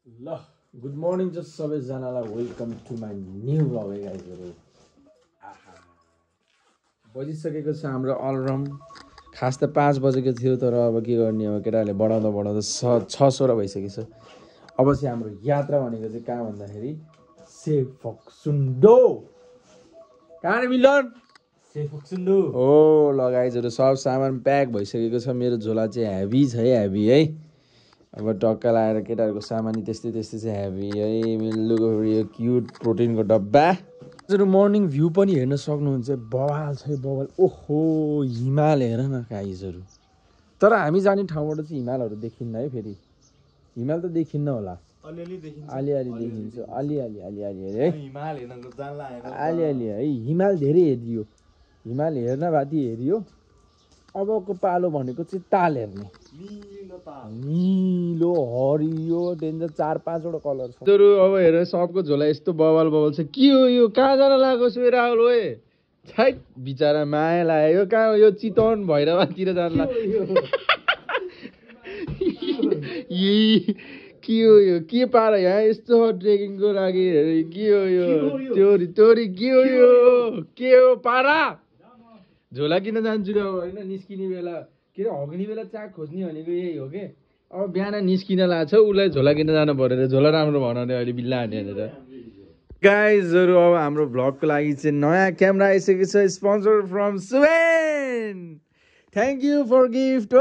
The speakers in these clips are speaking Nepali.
ल गुड मर्निङ जस्ट सबैजनालाई welcome to my new vlog है गाइजहरू। बजिसकेको छ हाम्रो अलार्म। खास त 5 बजेको थियो, तर अब के गर्ने, अब केटाहरूले बढाउँदा बढाउँदा 6:16 भइसकेको छ। अब चाहिँ हाम्रो यात्रा भनेको चाहिँ कहाँ भन्दाखेरि सेफक्सुन्डो। कहाँ रे मिलन? सेफक्सुन्डो हो। ल गाइजहरू सब सामान प्याक भइसकेको छ। मेरो झोला चाहिँ हेभी छ है, हेभी है। अब टक्का लगाएर केटाहरूको सामान त्यस्तै चाहिँ हेभी है। मिल्लुको यो क्युट प्रोटिनको डब्बा। हजुर मर्निङ भ्यू पनि हेर्न सक्नुहुन्छ, बवाल छ बवाल। ओहो हिमाल हेर न गाइजहरू। तर हामी जाने ठाउँबाट चाहिँ हिमालहरू देखिन्न है। फेरि हिमाल त देखिन्न होला, अलिअलि देखिन्छ, अलिअलि देखिन्छ, अलिअलि है। हिमाल हेर्नको जानला हैन, अलिअलि है। हिमाल धेरै हेरियो, हिमाल हेर्न बाटी हेरियो। अबको पालो भनेको चाहिँ ताल हेर्ने। नीलो हरियो डेन्जर 4-5 वटा कलर छ। अब हेर सबको झोला यस्तो बवाल बवाल छ। के हो यो? कहाँ जान लागेको छु राहुल? ओए छैट बिचारा माया लाग्यो। कहाँ यो चितवन भैरवातिर जान लाग्यो। के हो यो? के पारा यहाँ यस्तो ट्रेकिङको लागि? के हो यो? तोरी के हो यो? के हो पारा? झोला किन जान्छु र होइन? निस्किने बेला के अरे हग्ने बेला चाक खोज्ने भनेको यही हो के। अब बिहान निस्किन लाग्छ, उसलाई झोला किन जानु पर्यो रे? झोला राम्रो भन रे अहिले बिल्ला हान्ने भनेर। गाइजहरू अब हाम्रो भ्लगको लागि चाहिँ नयाँ क्यामेरा आइसकेको छ। Sponsor from Suven. Thank you for gift.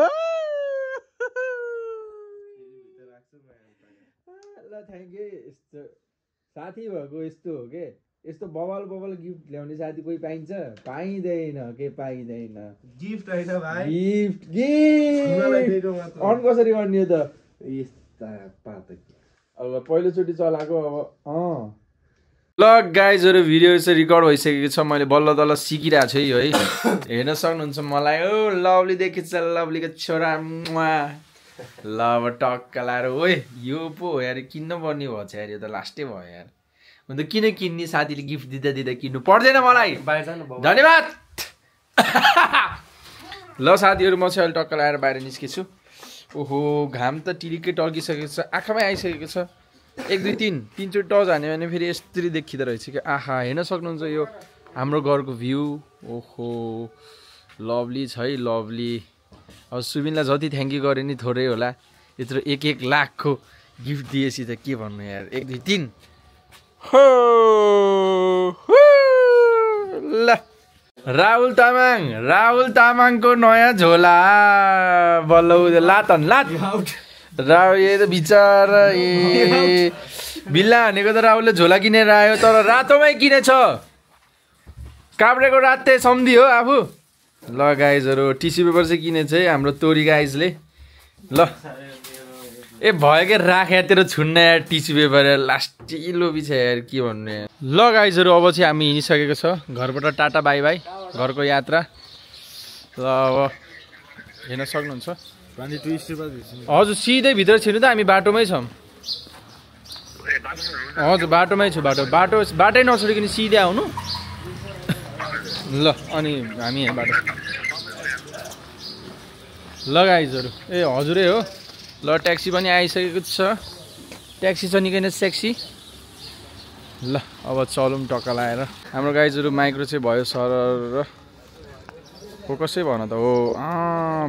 ल थ्याङ्क यू। यस्तो साथी भएको यस्तो हो के। यस्तो बवाल गिफ्ट ल्याउने साथी कोही पाइन्छ? पाइँदैन के, पाइँदैन। गिफ्ट होइन भाइ, गिफ्ट अन कसरी गर्ने हो त? यस्ता पात अब पहिलोचोटि चलाएको। अब ल गाइजहरू भिडियो चाहिँ रिकर्ड भइसकेको छ। मैले बल्ल तल्ल सिकिरहेको छु है। हेर्न सक्नुहुन्छ मलाई। ओ लभली देखिन्छ, लभलीको छोरा। ल अब टक्का लाएर ओए यो पो हो यार, किन्न पर्ने भयो यार। यो त लास्टै भयो यार। अन्त किन किन्ने? साथीले गिफ्ट दिँदा किन्नु पर्दैन मलाई। धन्यवाद। ल साथीहरू म चाहिँ अहिले टक्क लगाएर बाहिर निस्केछु। ओहो घाम त टिलिक्कै टल्किसकेको छ, आँखामै आइसकेको छ। 1 2 3 चोटि टच हान्यो भने फेरि यस्तरी देखिँदो रहेछ कि। आहा हेर्न सक्नुहुन्छ यो हाम्रो घरको भ्यू। ओहो लभली छ है, लभली। अब सुबिनलाई जति थ्याङ्क यू गरे नि थोरै होला। यत्रो 1-1 लाखको गिफ्ट दिएपछि त के भन्नु यार। 1 2 3 हो ल। राहुल तामाङको नयाँ झोला बल्ल लातन लात। राहुल ये त बिचारा ए बिल्ला हानेको त राहुलले झोला किनेर आयो, तर रातोमै किनेछ। काभ्रेको राते सम्झी हो आफू। ल गाइजहरू टिस्यु पेपर चाहिँ किनेछ है हाम्रो तोरी गाइजले। ल ए भयो कि राखे तेरो छुन्न यार टिस्यु पेपर यार। लास्टिलो बिछ यार के भन्नु यार। ल गाइजहरू अब चाहिँ हामी हिँडिसकेको छ। घरबाट टाटा बाई बाई, घरको यात्रा। ल अब हेर्न सक्नुहुन्छ। हजुर सिधै भित्र छिर्नु त, हामी बाटोमै छौँ। हजुर बाटोमै छु, बाटै नछोडिकन सिधै आउनु। ल अनि हामी यहाँ बाटो। ल गाइजहरू ए हजुरै हो। ल ट्याक्सी पनि आइसकेको छ। ट्याक्सी छ निकै नै सेक्सी। ल अब चलौँ टक्का लगाएर। हाम्रो गाइजहरू माइक्रो चाहिँ भयो सर र फोकसै भन त। हो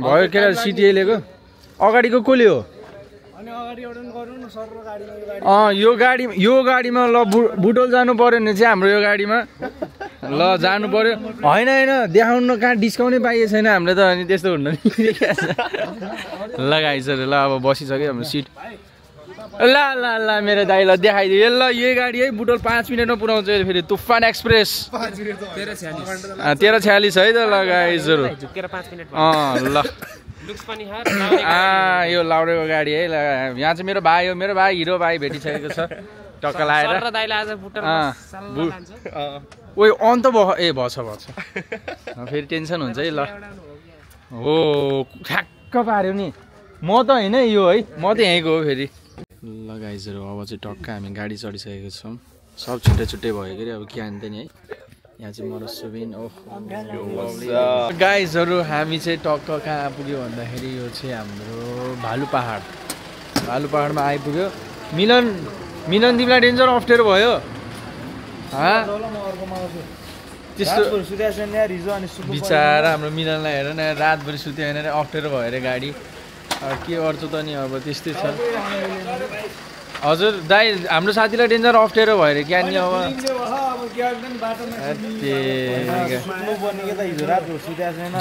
भयो के सिटिएलेको अगाडिको कसले हो? यो गाडीमा ल बुटोल जानु पर्यो भने चाहिँ हाम्रो यो गाडीमा ल जानु पर्यो। होइन देखाउनु कहाँ डिस्काउन्टै पाइएको छैन हामीले त। अनि त्यस्तो हुन्न नि। ल गाइजहरू ल अब बसिसक्यो हाम्रो सिट। ल मेरो दाइ ल देखाइदियो। ल यही गाडी है बुटोल 5 मिनटमा पुऱ्याउँछ फेरि। तुफान एक्सप्रेस 1346 है त। ल गाइजहरू ल यो लाउडेको गाडी है। ल यहाँ चाहिँ मेरो भाइ हो, मेरो भाइ हिरो भाइ भेटिसकेको छ। टक्का लगाएर ओइ अन्त भछ फेरि टेन्सन हुन्छ है। ल हो ठ्याक्क पाऱ्यो नि। म त होइन यो है, म त यहीँको हो फेरि। ल गाइजहरू अब चाहिँ टक्क हामी गाडी चढिसकेको छौँ। सब छुट्टै भयो के अरे। अब के हान्थ्यो नि है। यहाँ चाहिँ मरो सुबिन। ओह गाइजहरू हामी चाहिँ टक्क कहाँ पुग्यो भन्दाखेरि यो चाहिँ हाम्रो भालु पहाडमा आइपुग्यो। मिलन तिमीलाई डेन्जर अप्ठ्यारो भयो त्यस्तो बिचारा हाम्रो मिलनलाई हेर न रातभरि सुत्यो होइन अप्ठ्यारो भयो अरे गाडी के गर्छ त नि अब त्यस्तै छ हजुर दाइ हाम्रो साथीलाई डेन्जर अप्ठ्यारो भयो अरे क्या नि अब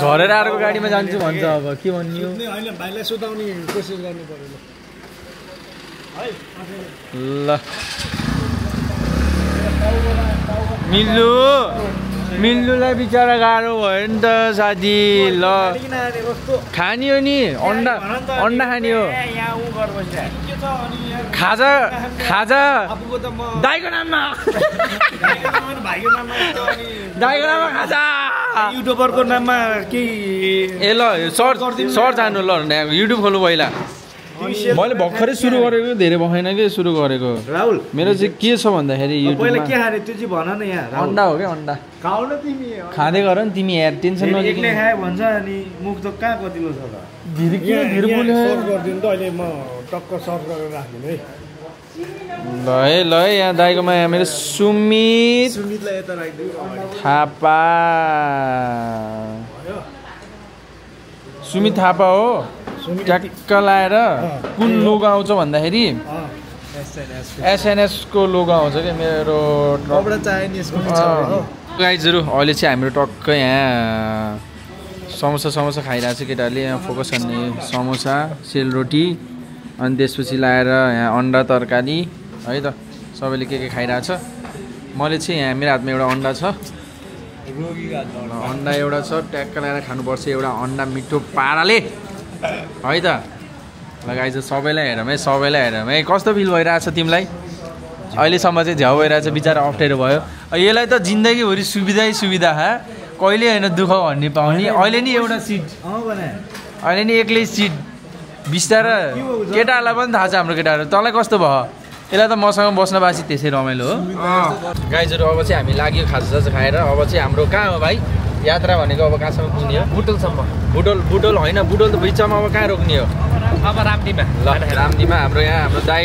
झरेर अर्को गाडीमा जान्छु भन्छ अब के भन्नु ल मिल्नुलाई बिचारा गाह्रो भयो नि त साथी ल खानी हो नि अन्डा खाने हो खाजा दाइको नाममा खाजा युट्युबरको नाममा केही ए ल सर्च जानु ल युट्युब खोल्नु पहिला मैले भर्खरै सुरु गरेको धेरै भएन कि सुरु गरेको राहुल मेरो चाहिँ के छ भन्दाखेरि पहिला के खाने त्यो चाहिँ भन न यहाँ अन्डा हो क्या अन्डा खाउन तिमी खाँदै गर नि तिमी यार टेन्सन नलिनु एक्लै खाए भन्छ अनि मुख त कहाँ कतिलो छ त धेरै बोल्यो सर्च गर्दिनु त अहिले म टक्क सर्च गरेर राख्दिनु है ल है यहाँ दाइकोमा यहाँ मेरो सुमितलाई यता राख्दिनु थापा सुमित थापा हो ट्याक्क लाएर कुन लोगो आउँछ भन्दाखेरि एसएनएस को लोगो आउँछ क्या मेरो गाइजहरू अहिले चाहिँ हाम्रो टक्क यहाँ समोसा खाइरहेको छ केटाहरूले यहाँ फोकस गर्ने समोसा सेलरोटी अनि त्यसपछि लाएर यहाँ अन्डा तरकारी है त सबैले के खाइरहेछ मैले चाहिँ यहाँ मेरो हातमा एउटा अन्डा छ अन्डा एउटा छ ट्याक्क लाएर खानुपर्छ एउटा अन्डा मिठो पाराले है त लगाइज सबैलाई हेरौँ है कस्तो फिल भइरहेछ तिमीलाई अहिलेसम्म चाहिँ झ्याउ भइरहेछ बिचारा अप्ठ्यारो भयो यसलाई त जिन्दगीभरि सुविधा कहिले होइन दुःख भन्ने पाउने अहिले नि एउटा सिट अहिले नि एक्लै सिट बिस्तारै केटाहरूलाई पनि थाहा छ हाम्रो केटाहरू तँलाई कस्तो भयो यसलाई त मसँग बस्न बासी त्यसै रमाइलो हो गाइजहरू अब चाहिँ हामी लाग्यो खाजा खाएर अब चाहिँ हाम्रो कहाँ हो भाइ यात्रा भनेको अब कहाँसम्म पुग्ने हो बुटोलसम्म बुटोल होइन बुटोल त बिचमा अब कहाँ रोक्ने हो अब रामदीमा ल रामदीमा हाम्रो यहाँ हाम्रो दाई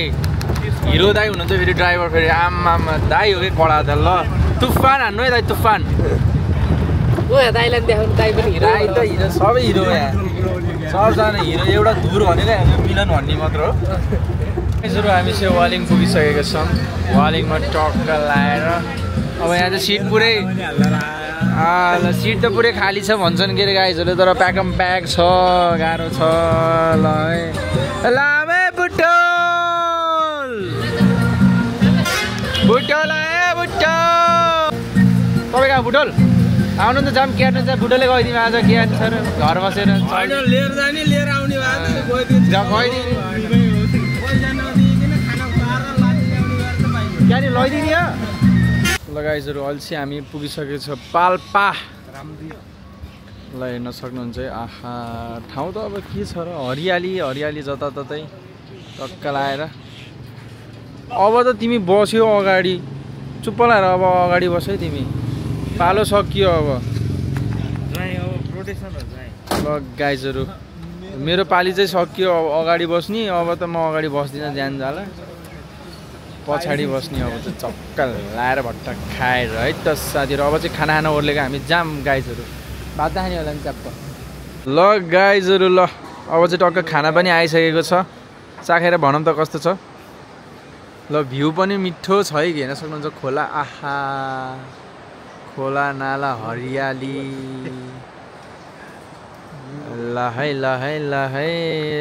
हिरो दाई हुनुहुन्छ फेरि ड्राइभर फेरि आमा दाई हो कि कडा त ल तुफान हान्नु है दाई तुफान दाईलाई देखाउनु दाई पनि हिरो दाई त हिरो सबै हिरो हो यहाँ सबजना हिरो एउटा धुर भनेको मिलन भन्ने मात्र हो यसरी हामी चाहिँ वालिङ पुगिसकेका छौँ वालिङमा टक्क लाएर अब यहाँ चाहिँ सिट पुरै सिट त पुरै खाली छ भन्छन् के अरे गाइजहरूले तर प्याकम प्याक छ गाह्रो छ ल है लामे बुटोल तपाईँ कहाँ बुटोल आउनु त जाम क्याट्नु चाहिँ बुटोले गइदिनु आज के सर घर बसेर लिएर जाने लिएर आउने त्यहाँनिर लैदिने लगाइजहरू अहिले चाहिँ हामी पुगिसकेको छ पाल्पा ल हेर्न सक्नुहुन्छ है आहा ठाउँ त अब के छ र हरियाली जताततै टक्क लाएर अब त तिमी बस्यो अगाडि चुप्प लाएर अब अगाडि बस है तिमी पालो सकियो अब ल गाइजहरू मेरो पाली चाहिँ सकियो अब अगाडि बस्ने अब त म अगाडि बस्दिनँ ज्यान जाला पछाडि बस्ने अब चाहिँ चक्क लाएर भट्ट खाएर है त साथीहरू अब चाहिँ खाना ओर्लेको हामी जाम गाइजहरू भात खाने होला नि च्याप्प ल गाइजहरू ल अब चाहिँ टक्क खाना पनि आइसकेको छ चाखेर भनौँ त कस्तो छ ल भ्यू पनि मिठो छ है हेर्न सक्नुहुन्छ खोला आहा खोला नाला हरियाली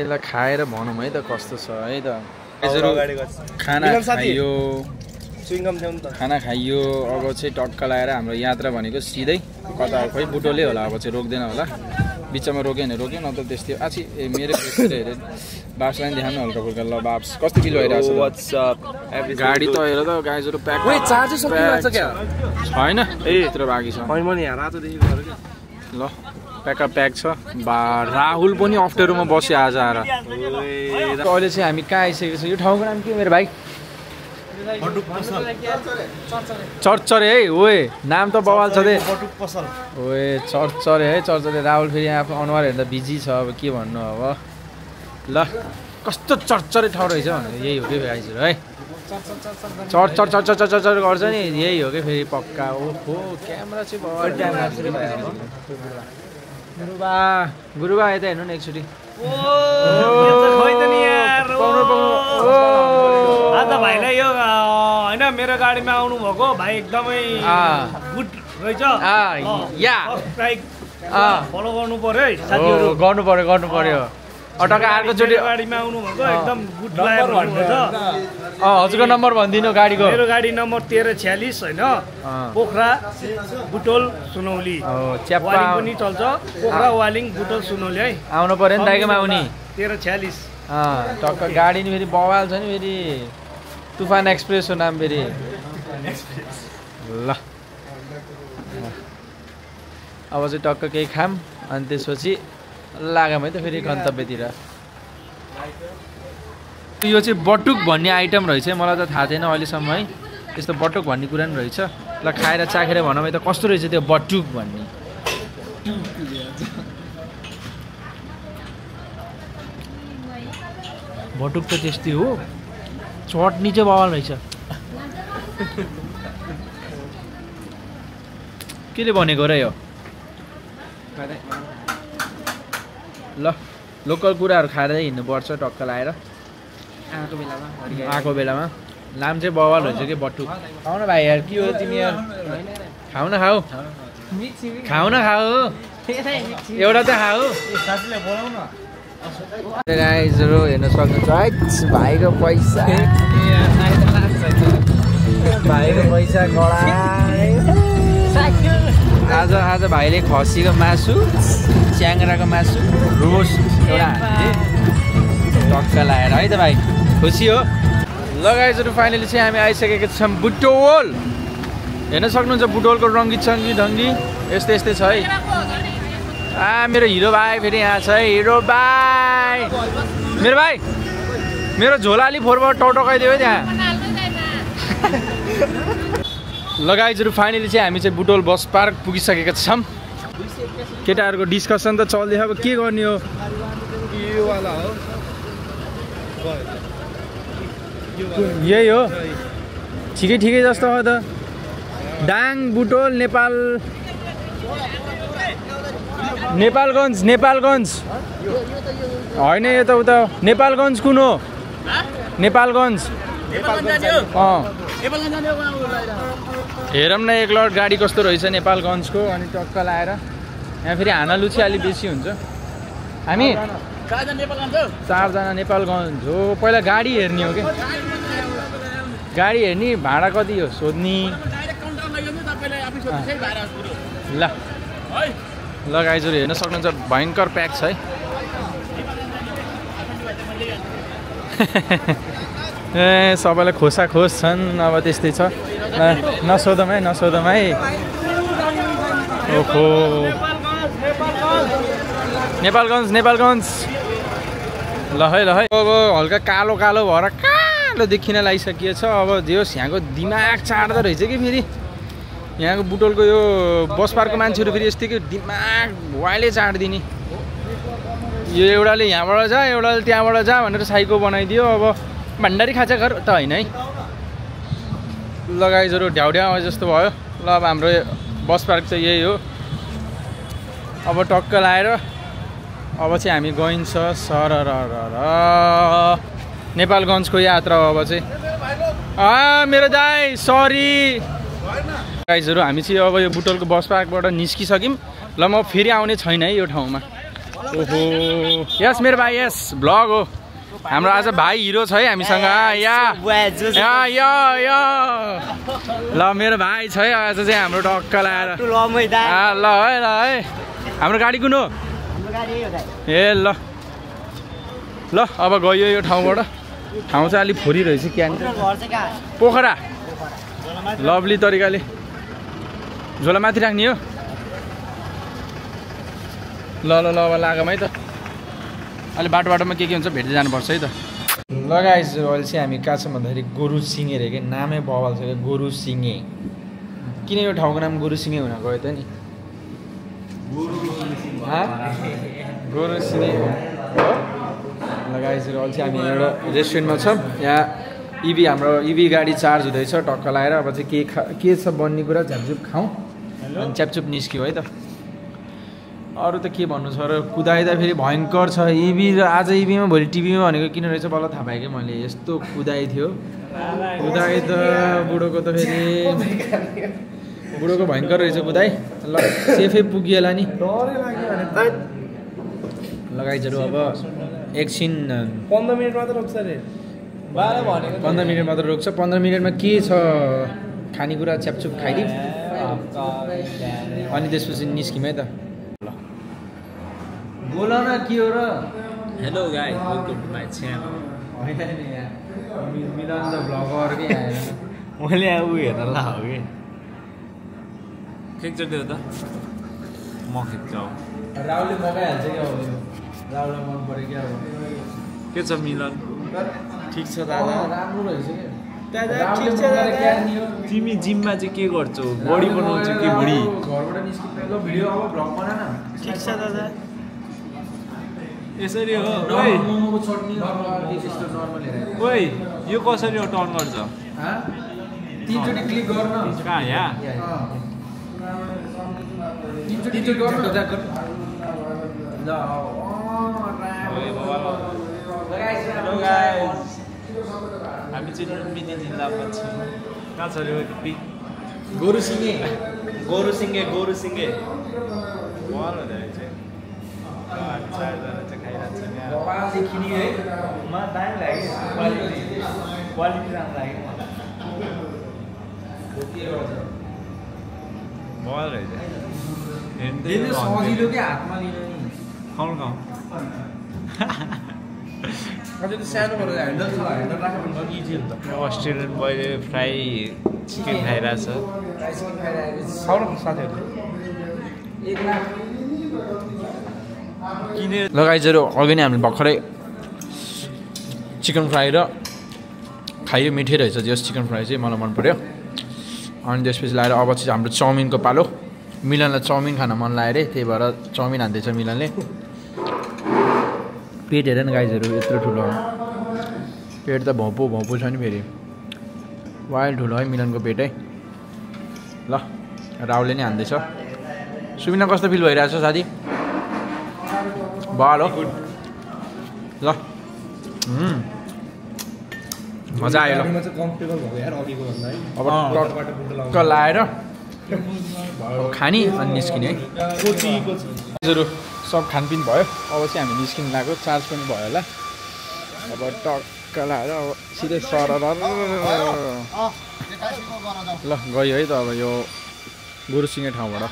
ल खाएर भनौँ है त कस्तो छ है त खाना खाइयो अब चाहिँ टक्क लगाएर हाम्रो यात्रा भनेको सिधै कता खोइ बुटोले होला अब चाहिँ रोक्दैन होला बिचमा रोक्यो भने रोक्यो न त त्यस्तै आछि मेरो हेरे बाप्सलाई देखाउनु हल्का फुल्का ल बाप्स कस्तो फिल भइरहेको छ गाडी त हेर त गाइजहरू प्याक छैन यत्रो बाँकी छ ल प्याक छ बा राहुल पनि अप्ठ्यारोमा बस्यो आज आएर अहिले चाहिँ हामी कहाँ आइसकेको छ यो ठाउँको नाम के मेरो भाइ चर्चरे है ओए नाम त बवाल छ दे ओए चर्चरे है चर्चरे राहुल फेरि आफ्नो अनुहार हेर्दा बिजी छ अब के भन्नु अब ल कस्तो चर्चरे ठाउँ रहेछ भनेर यही हो कि गाइजहरू है चर गर्छ नि यही हो कि फेरि पक्का ओहो क्यामेरा चाहिँ गुरुबा यता हेर्नु न एकचोटि आज भाइलाई यो होइन मेरो गाडीमा आउनु भएको भाइ एकदमै गुड रहेछ फलो गर्नु पर्यो है साथीहरू गर्नु पर्यो टक्का अर्कोचोटि गाडीमा आउनु भएको एकदम गुड लाग्यो हजुरको नम्बर भनिदिनु गाडीको मेरो गाडी नम्बर 1346 होइन पोखरा बुटोल सुनौली च्याप्पा पनि चल्छ पोखरा वालिङ बुटोल सुनौली है आउनु पर्यो नि दाइकोमा आउने 1346 टक्क गाडी नि फेरि बवाल छ नि फेरि तुफान एक्सप्रेस हो नाम फेरि ल अब चाहिँ टक्क केही खाम अनि त्यसपछि लागम है त फेरि गन्तव्यतिर यो चाहिँ बटुक भन्ने आइटम रहेछ मलाई त थाहा थिएन अहिलेसम्म है त्यस्तो बटुक भन्ने कुरा नि रहेछ ल खाएर चाखेर भनौँ है त कस्तो रहेछ त्यो बटुक भन्ने बटुक त त्यस्तै हो चटनी चाहिँ बवाल रहेछ केले बनेको र यो ल लोकल कुराहरू खाएर हिँड्नुपर्छ टक्क लाएर आएको बेलामा नाम चाहिँ बवाल रहेछ कि बटुक खाऊ न भाइ यार के हो तिमी यार खाऊ न खाऊ एउटा त खाऊ गाइजहरू हेर्न सक्नुहुन्छ है भाइको पैसा आज भाइले खसीको मासु च्याङ्राको मासु रोस्ट एउटा टक्क लाएर है त भाइ खुसी हो ल गाइजहरू फाइनली चाहिँ हामी आइसकेको छौँ बुटोल हेर्न सक्नुहुन्छ बुटोलको रङ्गी चङ्गी ढङ्गी यस्तै छ है मेरो हिरो भाइ फेरि यहाँ छ है हिरो भाइ मेरो झोला अलि फोहोरबाट टौटकाइदियो है त्यहाँ ल गाइजहरू फाइनली चाहिँ हामी चाहिँ बुटोल बस पार्क पुगिसकेका छौँ केटाहरूको डिस्कसन त चल्दैछ अब के गर्ने हो यही हो ठिकै जस्तो हो त दाङ बुटोल नेपालगञ्ज होइन यता नेपालगञ्ज कुन हो नेपालगञ्ज हेरौँ न एक लट गाडी कस्तो रहेछ नेपालगञ्जको अनि टक्क लाएर यहाँ फेरि हानालुची अलि बेसी हुन्छ हामी 4जना नेपालगञ्ज हो पहिला गाडी हेर्ने हो कि गाडी हेर्ने भाडा कति हो सोध्ने ल गाइजहरू हेर्न सक्नुहुन्छ भयङ्कर प्याक छ है ए सबैलाई खोस छन् अब त्यस्तै छ नसोधौँ है ओहो नेपालगञ्ज ल है अब हल्का कालो भएर कालो देखिन लागिसकिएछ अब दियोस् यहाँको दिमाग चाड्दो रहेछ कि फेरि यहाँको बुटोलको यो बस पार्कको मान्छेहरू फेरि यस्तै कि दिमाग वाइले चाडिदिने यो एउटाले यहाँबाट जा एउटाले त्यहाँबाट जा भनेर साइको बनाइदियो अब भण्डारी खाजा घर त होइन है लगाइजहरू ढ्याउ जस्तो भयो ल अब हाम्रो बस पार्क चाहिँ यही हो अब टक्क लाएर अब चाहिँ हामी गइन्छ सरर नेपालगञ्जको यात्रा हो अब चाहिँ मेरो दाइ सरी गाइजहरू हामी चाहिँ अब यो बुटोलको बस पार्कबाट निस्किसक्यौँ ल म फेरि आउने छैन है यो ठाउँमा ओहो यस मेरो भाइ यस भ्लग हो हाम्रो आज भाइ हिरो छ है हामीसँग ल मेरो भाइ छ है आज चाहिँ हाम्रो टक्क लाएर ल है हाम्रो गाडी कुन हो ए ल अब गयो यो ठाउँबाट ठाउँ चाहिँ अलिक फोरी रहेछ क्यान्टिन पोखरा लभली तरिकाले झोला माथि राख्ने हो ल अब लागौँ है त अहिले बाटोमा के हुन्छ भेट्दै जानुपर्छ है त ल गाइस अहिले चाहिँ हामी कहाँ छौँ भन्दाखेरि गोरु सिङे रे के नामै बवाल छ क्या गोरु सिङे किन यो ठाउँको नाम गोरु सिङे हुन गयो त नि गोरु सिङे हो लगाइसकेर अल्छी हामी एउटा रेस्टुरेन्टमा छौँ यहाँ इभी हाम्रो इभी गाडी चार्ज हुँदैछ टक्क लगाएर अब चाहिँ के छ बन्ने कुरा झ्यापझुप खाउँ अनि च्यापचुप निस्क्यो है त अरू त के भन्नु छ र कुदाइदा फेरि भयङ्कर छ इभी र आज इभीमा भोलि टिभीमा भनेको किन रहेछ बल्ल थाहा पाएँ कि मैले यस्तो कुदाइ थियो कुदाइ त बुढोको त फेरि बुढोको भयङ्कर रहेछ कुदाइ ल सेफै पुगिएला नि लगाइजहरू अब एकछिन 15 मिनट मात्र रोक्छ रे 15 मिनट मात्र रोक्छ 15 मिनटमा के छ खानेकुरा च्यापचुप खाइदिउँ अनि त्यसपछि निस्किम है त बोल न के हो र hello guys welcome to my channel होइन नि यहाँ मिलन त भ्लगर के आएन मैले यहाँ उ हेर्न ला हो कि खिच्छ त्यो त म खिच्छौ राहुलले मगाइहाल्छ क्या अब राहुललाई मन पऱ्यो क्या अब के छ मिलन ठिक छ दादा राम्रो रहेछ क्या दादा ठिक छ दादा तिमी जिममा चाहिँ के गर्छौ बडी बनाउँछौ कि भुडी घरबाट निस्किनु ल भिडियो अब भ्लग बना न ठिक छ दादा यसरी हो मोमोको चटनी त्यस्तो नर्मल हेरेर ओइ यो कसरी टर्न गर्छ तीनचोटि क्लिक गर्न कहाँ यहाँ तीनचोटि गर्न ल हेलो गाइस हामी चाहिँ लुम्बिनी जिल्लामा छौँ कहाँ छ रे गोरुसिङे गोरुसिङे बल हुँदैन चाहिँ हामी चारजना चाहिँ खाइरहेको छौँ यहाँ बबाल देखिने है म दामी लाग्यो क्वालिटी राम्रो लाग्यो बल रहेछ सजिलो क्या हातमा लिन नि खाउँ अझै त सानो भएर ह्यान्डल छ ह्यान्डल राख्नु पनि इजी हुन्छ अस्ट्रेलियन बोयले फ्राई चिकन खाइरहेछ लगाइजहरू अघि नै हामीले भर्खरै चिकन फ्राई र खायो मिठै रहेछ जस चिकन फ्राई चाहिँ मलाई मन पऱ्यो अनि त्यसपछि लाएर अब चाहिँ हाम्रो चाउमिनको पालो मिलनलाई चाउमिन खान मन लाग्यो अरे त्यही भएर चाउमिन हान्दैछ मिलनले पेट हेर न गाइजहरू यत्रो ठुलो पेट त भौपो छ नि फेरि वाइल्ड ठुलो है मिलनको पेट है ल राहुलले नै हान्दैछ सुमिना कस्तो फिल भइरहेछ साथी बाल हो ल मजा आयो ल अब टक्क लाएर खाने अनि निस्किने है हजुर सब खानपिन भयो अब चाहिँ हामी निस्किनु लाग्यो चार्ज पनि भयो होला अब टक्क लाएर अब सिधै सर ल गयो है त अब यो गोरुसिङे ठाउँबाट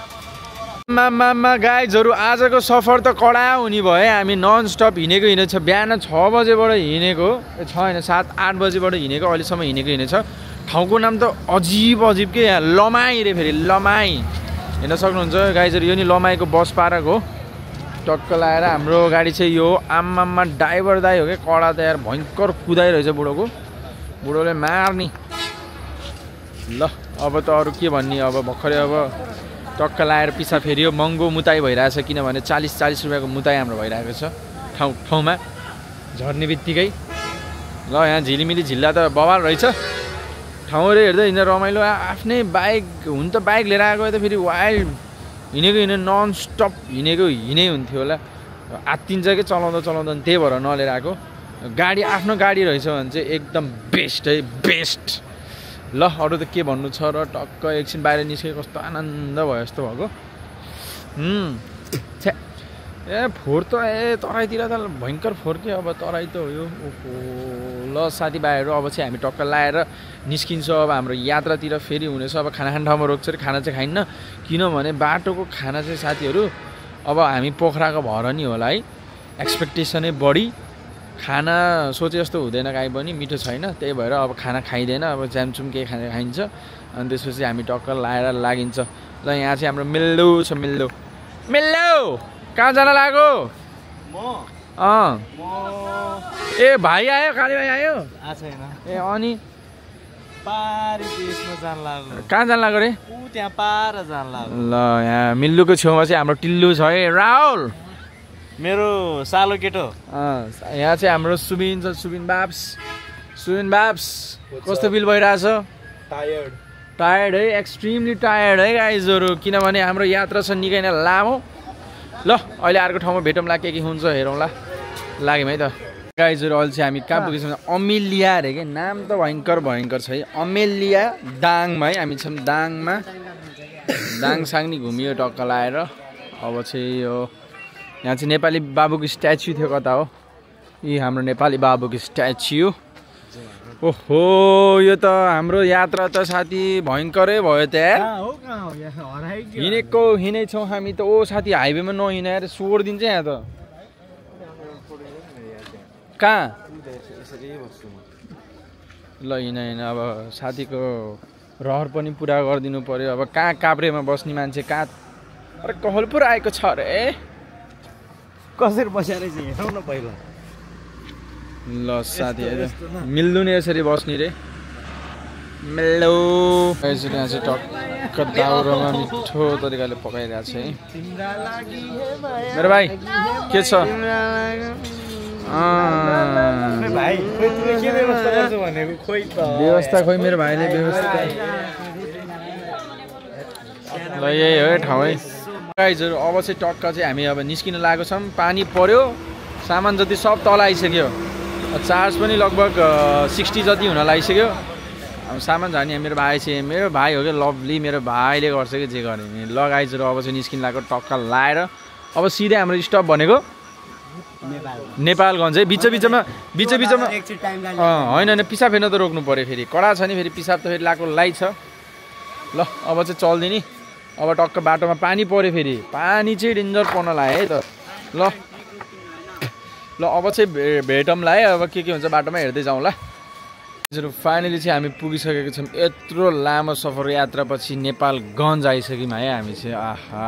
मामा गाइजहरू आजको सफर त कडा हुने भयो हामी नन स्टप हिँडेको छ बिहान 6 बजेबाट हिँडेको 6 होइन 7-8 बजेबाट हिँडेको अहिलेसम्म हिँडेको छ ठाउँको नाम त अजिब के यहाँ लमाई रे फेरि लमाई हेर्न सक्नुहुन्छ गाइजहरू यो नि लमाईको बस पार्क हो टक्क लाएर हाम्रो गाडी चाहिँ यो आम्मामा ड्राइभर दाइ हो क्या कडा त यार भयङ्कर कुदाइरहेछ बुढोले मार्ने ल अब त अरू के भन्ने अब भर्खरै अब टक्क लाएर पिछा फेरियो महँगो मुताई भइरहेछ किनभने 40 रुपियाँको मुताई हाम्रो भइरहेको छ ठाउँमा झर्ने बित्तिकै ल यहाँ झिलिमिली झिल्ला त बवाल रहेछ ठाउँहरू हेर्दा हिँड्दा रमाइलो आफ्नै बाइक हुन त बाइक लिएर आएको त फेरि वाइल्ड हिँडेको नन स्टप हिँडै हुन्थ्यो होला आत्तिन्छ कि चलाउँदा त्यही भएर नलिएर आएको गाडी आफ्नो गाडी रहेछ भने चाहिँ एकदम बेस्ट ल अरू त के भन्नु छ र टक्क एकछिन बाहिर निस्केको कस्तो आनन्द भयो जस्तो भएको फोहोर त तराईतिर त भयङ्कर फोहोर के अब तराई त हो यो ओहो ल साथीभाइहरू अब चाहिँ हामी टक्क लाएर निस्किन्छ अब हाम्रो यात्रातिर फेरि हुनेछ अब खाना खाने ठाउँमा रोक्छ अरे खाना चाहिँ खाइन्न किनभने बाटोको खाना चाहिँ साथीहरू अब हामी पोखराको भएर नि होला है एक्सपेक्टेसनै बढी खाना सोचे जस्तो हुँदैन काहीँ पनि मिठो छैन त्यही भएर अब खाना खाइँदैन अब च्यामचुम केही खाइन्छ अनि त्यसपछि हामी टक्क लाएर लागिन्छ ल यहाँ चाहिँ हाम्रो मिल्लो छ मिल्लो कहाँ जान लाग्यो ए भाइ आयो काली भाइ आयो ए अनि कहाँ जान लाग्यो रे त्यहाँ पार जान लाग्यो ल यहाँ मिल्लुको छेउमा चाहिँ हाम्रो टिल्लु छ है राहुल मेरो सालो केटो यहाँ चाहिँ हाम्रो सुबिन छ सुबिन बाब्स कस्तो फिल भइरहेछ टायर्ड है एक्सट्रिमली टायर्ड है गाइजहरू किनभने हाम्रो यात्रा छ निकै नै लामो ल अहिले अर्को ठाउँमा भेटौँला के हुन्छ हेरौँला लाग्यौँ है त गाइजहरू अहिले चाहिँ हामी कहाँ पुगेछौँ अमेलिया अरे के नाम त भयङ्कर छ है अमेलिया दाङमा है हामी छौँ दाङमा दाङसाङनी घुमियो टक्क लाएर अब चाहिँ यो यहाँ चाहिँ नेपाली बाबुको स्ट्याच्यु थियो कता हो यी हाम्रो नेपाली बाबुको स्ट्याच्यु ओहो यो त हाम्रो यात्रा त साथी भयङ्करै भयो त हिँडेछौँ हामी त ओ साथी हाइवेमा नहिँडेर सोडिदिन्छ यहाँ त कहाँ ल हिँड अब साथीको रहर पनि पुरा गरिदिनु पर्यो अब कहाँ काभ्रेमा बस्ने मान्छे कहाँ अरे कहलपुर आएको छ अरे कसरी बसेर चाहिँ हेरौँ न पहिला ल साथी मिल्नु नि यसरी बस्ने रे मिल्लो यहाँ चाहिँ टक्क दाउरामा मिठो तरिकाले पकाइरहेको छ है मेरो भाइ के छ व्यवस्था खोइ मेरो भाइले व्यवस्था ल यही हो ठाउँ है गाइजहरू अब चाहिँ टक्क चाहिँ हामी अब निस्किन लागेको छौँ पानी पर्यो सामान जति सब तल आइसक्यो चार्ज पनि लगभग 60 जति हुन लागिसक्यो अब सामान झर्ने मेरो भाइ हो क्या लभली मेरो भाइले गर्छ कि जे गर्ने ल गाइजहरू अब चाहिँ निस्किन लागेको टक्क लाएर अब सिधै हाम्रो स्टप भनेको नेपालगञ्ज है बिचबिचमा होइन पिसाब फेर्न त रोक्नु पऱ्यो फेरि कडा छ नि फेरि पिसाब त फेरि लाएको लाइ छ ल अब चाहिँ चल्दिने अब टक्क बाटोमा पानी पऱ्यो फेरि पानी चाहिँ डेन्जर पर्न लाग्यो है त ल अब चाहिँ भेटौँला है अब के हुन्छ बाटोमा हेर्दै जाउँला फाइनली चाहिँ हामी पुगिसकेको छौँ यत्रो लामो सफर यात्रापछि नेपालगञ्ज आइसक्यौँ है हामी चाहिँ आहा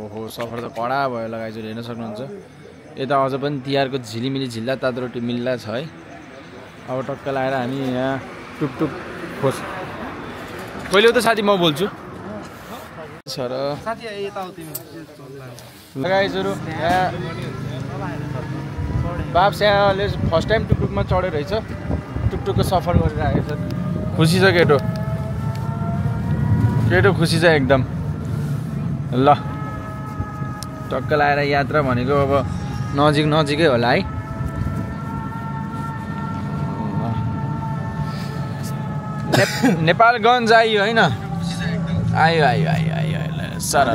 ओहो सफर त कडा भयो लगाइजहरू हेर्न सक्नुहुन्छ यता अझ पनि तिहारको झिलिमिली झिल्ला तातरोटी मिल्ला छ है अब टक्क लगाएर हामी यहाँ टुकटुक खोज पहिले त साथी म बोल्छु गाइजहरू बाप्स यहाँले फर्स्ट टाइम टुकटुकमा चढेर रहेछ टुकटुकको सफर गरिरहेको छ खुसी छ केटो खुसी छ एकदम ल टक्क लगाएर यात्रा भनेको अब नजिकै होला है नेपालगञ्ज आइयो होइन आयो सर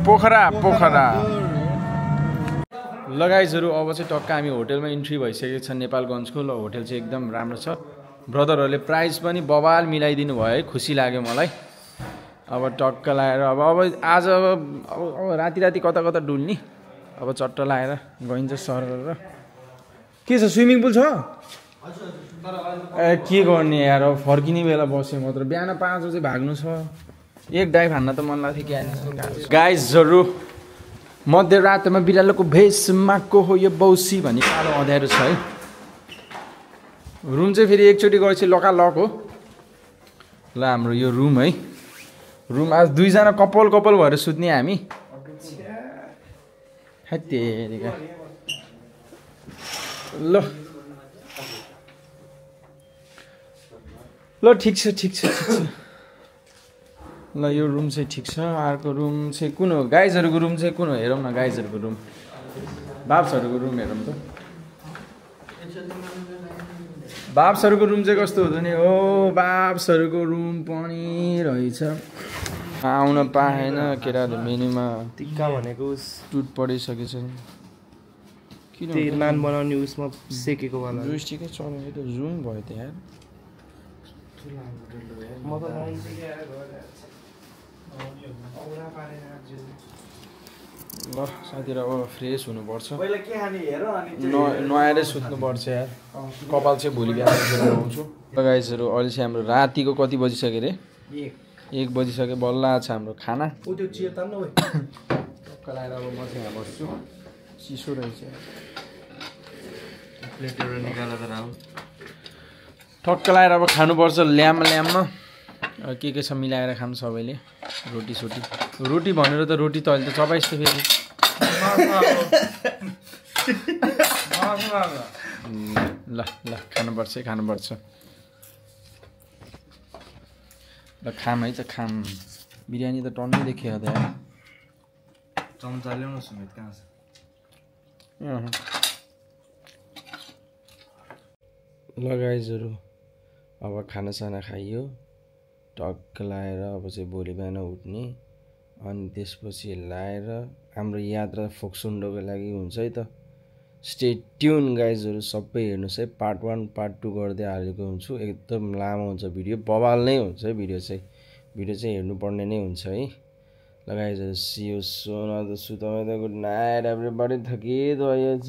पोखरा लगाइजहरू अब चाहिँ टक्क हामी होटेलमा इन्ट्री भइसकेको छ नेपालगञ्जको ल होटेल चाहिँ एकदम राम्रो छ ब्रदरहरूले प्राइस पनि बवाल मिलाइदिनु भयो है खुसी लाग्यो मलाई अब टक्क लगाएर अब आज अब राति कता डुल्ने अब चट्ट लगाएर गइन्छ सर के छ स्विमिङ पुल छ ए के गर्ने यार अब फर्किने बेला बस्यो मात्र बिहान 5 बजे भाग्नु छ एक डाइभ हान्न त मन लाग्थ्यो क्या गाइजहरू मध्यरातमा बिरालोको भेषमा को हो यो बौसी भन्ने कालो अँध्यारो छ है रुम चाहिँ फेरि एकचोटि गएपछि लकालक हो ल हाम्रो यो रुम है रुम आज 2 जना कपाल भएर सुत्ने हामी हेतेरिका ल ठिक छ ल यो रुम चाहिँ ठिक छ अर्को रुम चाहिँ कुन हो गाइजहरूको रुम चाहिँ कुन हो हेरौँ न गाइजहरूको रुम बाप्सहरूको रुम हेरौँ त बाप्सहरूको रुम चाहिँ कस्तो हुँदो नि हो बाप्सहरूको रुम पनि रहेछ आउन पाएन केटाहरू मेनुमा टिक्का भनेको टुट पडिसकेछ किन नान बनाउने उसमा सेकेको वाला जुस्टिकै चढ्यो त जुम भयो त यार ल साथीहरू अब फ्रेस हुनुपर्छ नुहाएरै सुत्नुपर्छ यार कपाल चाहिँ भोलि बिहान नुहाउँछु गाइजहरू अहिले चाहिँ हाम्रो रातिको कति बजिसक्यो अरे 1 बजिसक्यो बल्ल छ हाम्रो खाना टक्क लगाएर अब म चाहिँ यहाँ बस्छु चिसो रहेछ टक्क लगाएर अब खानुपर्छ ल्याममा के छ मिलाएर खाऊँ सबैले रोटी भनेर त रोटी त अहिले त चपाइस् त फेरि ल ल खानुपर्छ ल खाम है त खाम बिरयानी त टन्नै देखियो त यार चम्चा ल्याउनु समेत कहाँ छ ल गाइजहरू अब खानासाना खाइयो टक्क लाएर अब चाहिँ भोलि बिहान उठ्ने अनि त्यसपछि लाएर हाम्रो यात्रा फोक्सुन्डोको लागि हुन्छ है त स्टे ट्युन गाइजहरू सबै हेर्नुहोस् है पार्ट 1 पार्ट 2 गर्दै हालेको हुन्छु एकदम लामो हुन्छ भिडियो बवाल नै हुन्छ है भिडियो चाहिँ हेर्नुपर्ने नै हुन्छ है ल गाइजहरू सी यू सुन त सुत गुड नाइट एभ्रीबडी थकित भएछ